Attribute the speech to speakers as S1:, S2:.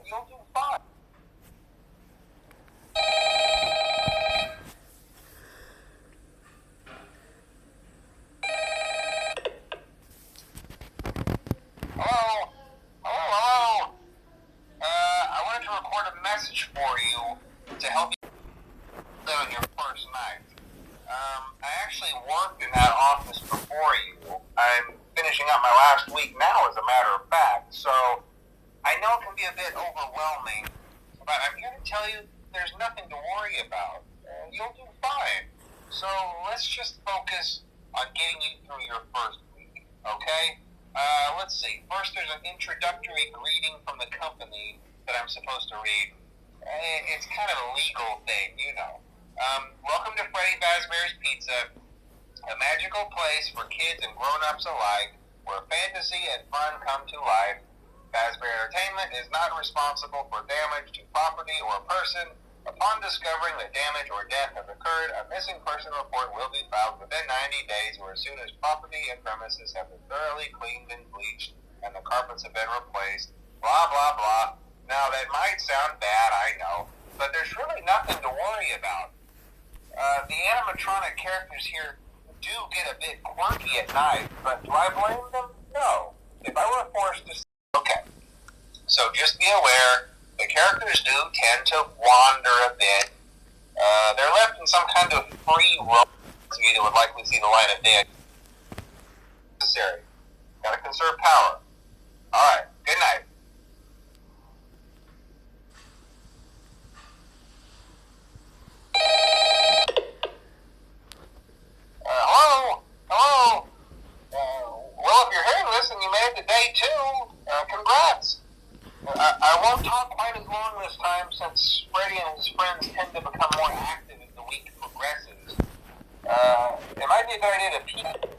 S1: you'll do fine. Hello? Hello? I wanted to record a message for you to help you on your first night. I actually worked in that office before you. I'm finishing up my last week now, as a matter of fact, so I know it can be a bit overwhelming, but I'm here to tell you there's nothing to worry about. You'll do fine. So let's just focus on getting you through your first week, okay? Let's see. First, there's an introductory greeting from the company that I'm supposed to read. It's kind of a legal thing, you know. Welcome to Freddy Fazbear's Pizza, a magical place for kids and grown-ups alike, where fantasy and fun come to life. Fazbear Entertainment is not responsible for damage to property or person. Upon discovering that damage or death has occurred, a missing person report will be filed within 90 days or as soon as property and premises have been thoroughly cleaned and bleached and the carpets have been replaced. Blah, blah, blah. Now, that might sound bad, I know, but there's really nothing to worry about. The animatronic characters here do get a bit quirky at night, but do I blame them? No. If I were forced to... Okay. So just be aware, the characters do tend to wander a bit. They're left in some kind of free roam that would likely see the light of day. Necessary. Gotta conserve power. Alright, good night. Hello? Hello? Well, if you're hearing this and you made it to day 2, congrats. I won't talk quite as long this time since Freddy and his friends tend to become more active as the week progresses. It might be a good idea to peek.